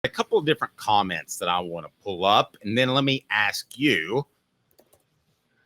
a couple of different comments that I want to pull up, and then let me ask you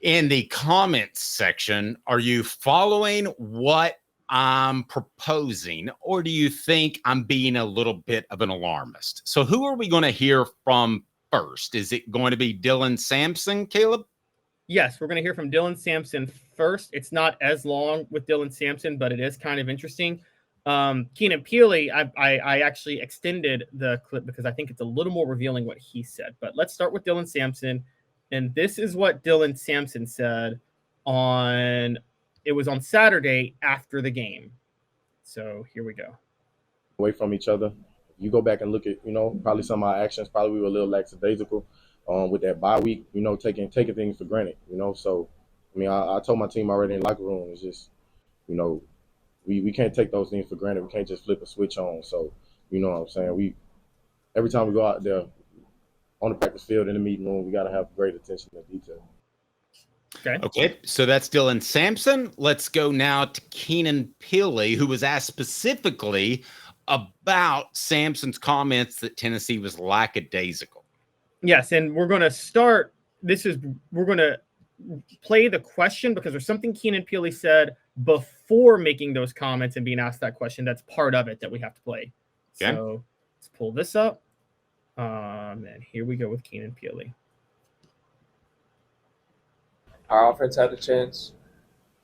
in the comments section, are you following what I'm proposing, or do you think I'm being a little bit of an alarmist? So who are we going to hear from first? Is it going to be Dylan Sampson, Caleb? Yes, we're going to hear from Dylan Sampson first. It's not as long with Dylan Sampson, but it is kind of interesting. Keenan Pili, I actually extended the clip because I think it's a little more revealing what he said. But let's start with Dylan Sampson. And this is what Dylan Sampson said on Saturday after the game. So here we go. Away from each other. You go back and look at, probably some of our actions, probably we were a little lackadaisical with that bye week, taking things for granted, So, I told my team already in the locker room, it's just, we can't take those things for granted. We can't just flip a switch on. So, you know what I'm saying? Every time we go out there on the practice field, in the meeting room, we got to have great attention to detail. Okay. So that's Dylan Sampson. Let's go now to Keenan Pili, who was asked specifically about Sampson's comments that Tennessee was lackadaisical. Yes, and we're going to start. We're going to play the question because there's something Keenan Pili said before making those comments and being asked that question. That's part of it that we have to play. Okay. So let's pull this up. And here we go with Keenan Pili. Our offense had a chance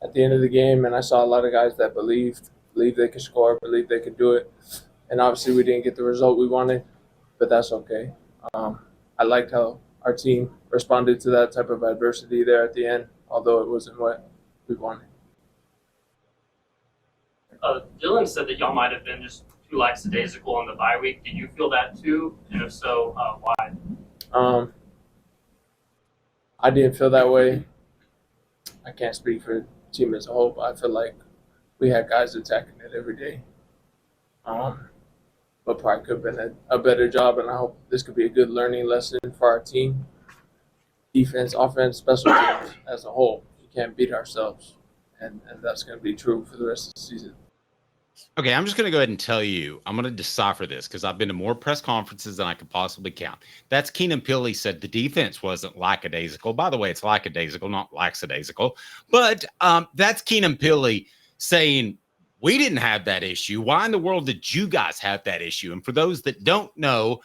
at the end of the game, and I saw a lot of guys that believed they could score, believed they could do it. And obviously we didn't get the result we wanted, but that's okay. I liked how our team responded to that type of adversity there at the end, although it wasn't what we wanted. Dylan said that y'all might have been just too lackadaisical on the bye week. Did you feel that too? And if so, why? I didn't feel that way. I can't speak for the team as a whole, but I feel like we had guys attacking it every day. But probably could have been a better job, and I hope this could be a good learning lesson for our team. Defense, offense, special teams as a whole. We can't beat ourselves, and that's going to be true for the rest of the season. Okay, I'm just going to go ahead and tell you, I'm going to decipher this because I've been to more press conferences than I could possibly count. That's Keenan Pili said the defense wasn't lackadaisical. By the way, it's lackadaisical, not lackadaisical. But that's Keenan Pili saying, we didn't have that issue. Why in the world did you guys have that issue? And for those that don't know,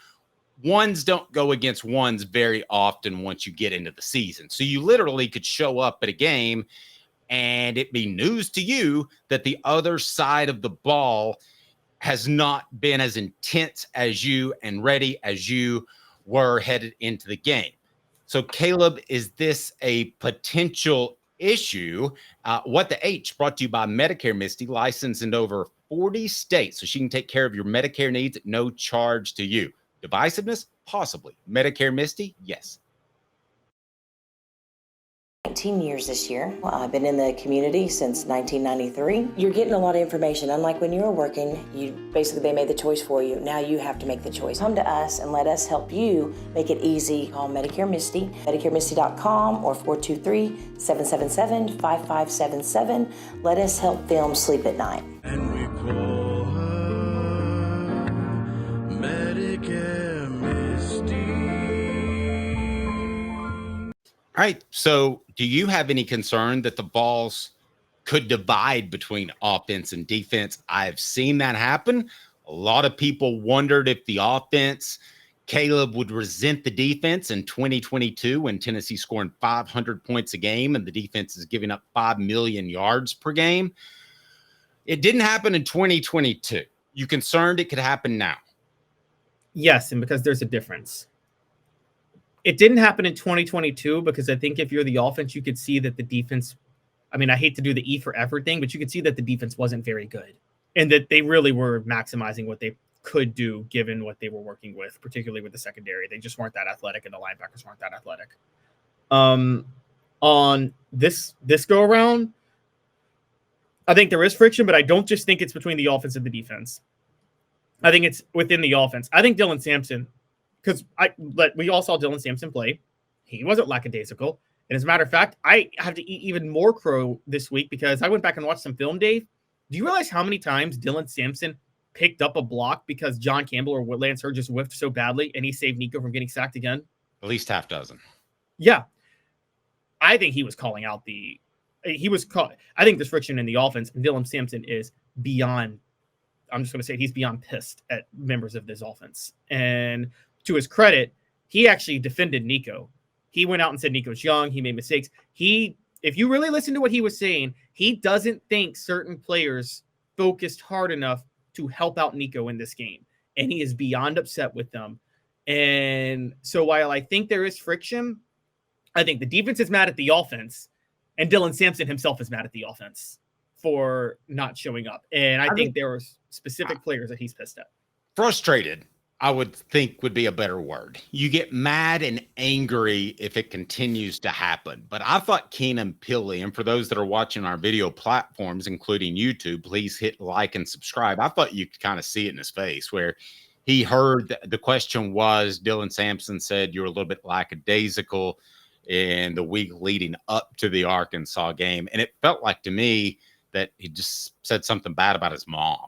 ones don't go against ones very often once you get into the season. So you literally could show up at a game and it be news to you that the other side of the ball has not been as intense as you and ready as you were headed into the game. So, Caleb, is this a potential issue? What the H brought to you by Medicare Misty, licensed in over 40 states, so she can take care of your Medicare needs at no charge to you. Divisiveness? Possibly. Medicare Misty? Yes. 19 years this year. I've been in the community since 1993. You're getting a lot of information. Unlike when you were working, they made the choice for you. Now you have to make the choice. Come to us and let us help you make it easy. Call Medicare Misty, MedicareMisty.com or 423-777-5577. Let us help them sleep at night. And we call her Medicare Misty. All right. So do you have any concern that the Vols could divide between offense and defense? I've seen that happen. A lot of people wondered if the offense, Caleb, would resent the defense in 2022 when Tennessee scoring 500 points a game and the defense is giving up 5 million yards per game. It didn't happen in 2022. You concerned it could happen now? Yes, and because there's a difference. It didn't happen in 2022 because I think if you're the offense, you could see that the defense, I hate to do the E for effort thing, but you could see that the defense wasn't very good and that they really were maximizing what they could do given what they were working with, particularly with the secondary. They just weren't that athletic and the linebackers weren't that athletic. On this go around, I think there is friction, but I don't just think it's between the offense and the defense. I think it's within the offense. I think Dylan Sampson, because we all saw Dylan Sampson play. He wasn't lackadaisical. And as a matter of fact, I have to eat even more crow this week because I went back and watched some film, Dave. Do you realize how many times Dylan Sampson picked up a block because John Campbell or Lance Hurd just whiffed so badly and he saved Nico from getting sacked again? At least half dozen. Yeah. I think he was calling out I think there's friction in the offense, and Dylan Sampson is beyond, I'm just going to say he's beyond pissed at members of this offense. And to his credit, he actually defended Nico. He went out and said Nico's young. He made mistakes. If you really listen to what he was saying, he doesn't think certain players focused hard enough to help out Nico in this game. And he is beyond upset with them. And so while I think there is friction, I think the defense is mad at the offense, and Dylan Sampson himself is mad at the offense for not showing up. And I think there are specific players that he's pissed at. Frustrated, I would think, would be a better word. You get mad and angry if it continues to happen. But I thought Keenan Pili, and for those that are watching our video platforms, including YouTube, please hit like and subscribe. I thought you could kind of see it in his face where he heard the question was, Dylan Sampson said you're a little bit lackadaisical in the week leading up to the Arkansas game. And it felt like to me that he just said something bad about his mom.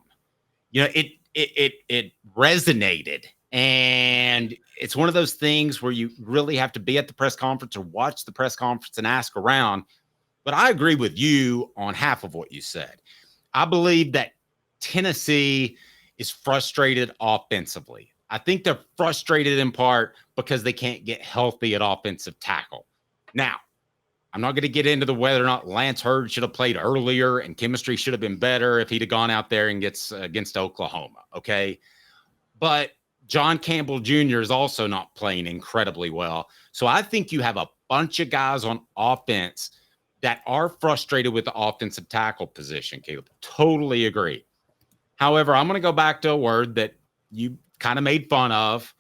You know, it resonated. And it's one of those things where you really have to be at the press conference or watch the press conference and ask around. But I agree with you on half of what you said. I believe that Tennessee is frustrated offensively. I think they're frustrated in part because they can't get healthy at offensive tackle. Now, I'm not going to get into whether or not Lance Hurd should have played earlier and chemistry should have been better if he'd have gone out there and gets against Oklahoma. Okay. But John Campbell Jr. is also not playing incredibly well. So I think you have a bunch of guys on offense that are frustrated with the offensive tackle position, Caleb. Totally agree. However, I'm going to go back to a word that you kind of made fun of,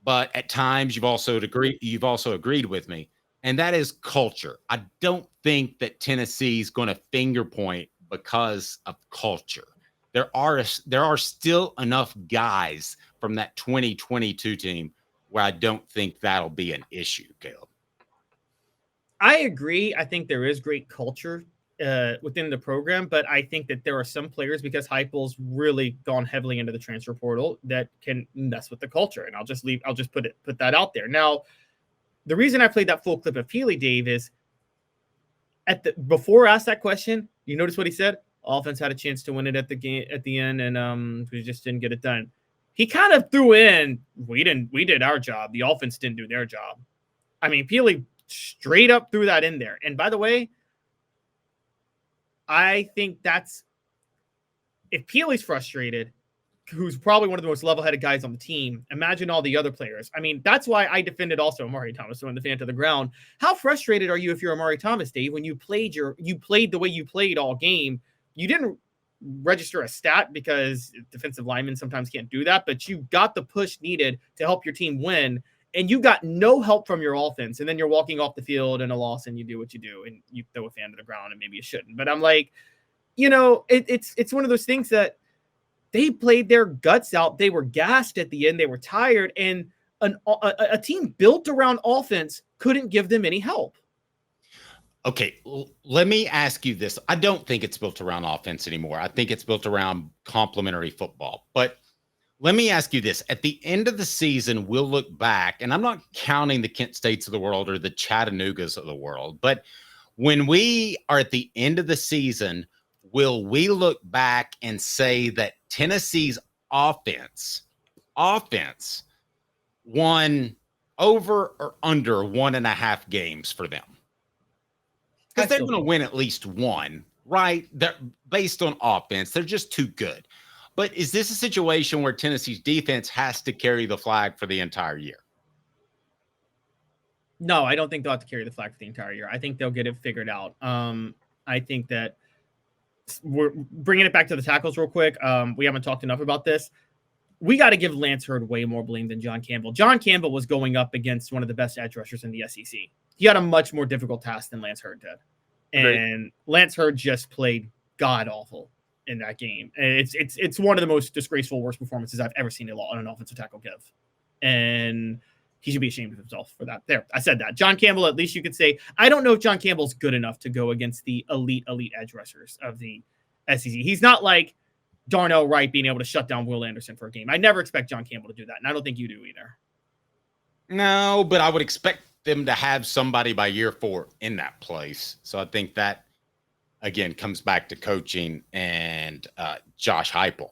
but at times you've also agreed with me, and that is culture. I don't think that Tennessee's going to finger point because of culture. There are still enough guys from that 2022 team where I don't think that'll be an issue, Caleb. I agree. I think there is great culture within the program, but I think that there are some players, because Heupel's really gone heavily into the transfer portal, that can mess with the culture. And I'll just put that out there. Now, the reason I played that full clip of Pili, Dave, is before I asked that question, you notice what he said? Offense had a chance to win it at the end, and we just didn't get it done. He kind of threw in, we did our job. The offense didn't do their job. I mean, Pili straight up threw that in there. And by the way, I think if Pili's frustrated, who's probably one of the most level-headed guys on the team, imagine all the other players. I mean, that's why I defended also Amari Thomas throwing the fan to the ground. How frustrated are you if you're Amari Thomas, Dave, when you played the way you played all game? You didn't register a stat because defensive linemen sometimes can't do that, but you got the push needed to help your team win, and you got no help from your offense, and then you're walking off the field in a loss, and you do what you do, and you throw a fan to the ground, and maybe you shouldn't. But I'm like, it's one of those things that they played their guts out. They were gassed at the end. They were tired, and a team built around offense couldn't give them any help. Okay, let me ask you this. I don't think it's built around offense anymore. I think it's built around complementary football. But let me ask you this. At the end of the season, we'll look back, and I'm not counting the Kent States of the world or the Chattanoogas of the world, but when we are at the end of the season, will we look back and say that Tennessee's offense won over or under 1.5 games for them? Because they're going to win at least one, right? They're based on offense. They're just too good. But is this a situation where Tennessee's defense has to carry the flag for the entire year? No, I don't think they'll have to carry the flag for the entire year. I think they'll get it figured out. I think that we're bringing it back to the tackles real quick. We haven't talked enough about this. We got to give Lance Hurd way more blame than John Campbell. John Campbell was going up against one of the best edge rushers in the SEC. He had a much more difficult task than Lance Hurd did. And Lance Hurd just played god-awful in that game. And it's one of the most disgraceful, worst performances I've ever seen on an offensive tackle give. And he should be ashamed of himself for that. There, I said that. John Campbell, at least you could say, I don't know if John Campbell's good enough to go against the elite edge rushers of the SEC. He's not like Darnell Wright being able to shut down Will Anderson for a game. I never expect John Campbell to do that, and I don't think you do either. No, but I would expect them to have somebody by year 4 in that place. So I think that, again, comes back to coaching and Josh Heupel.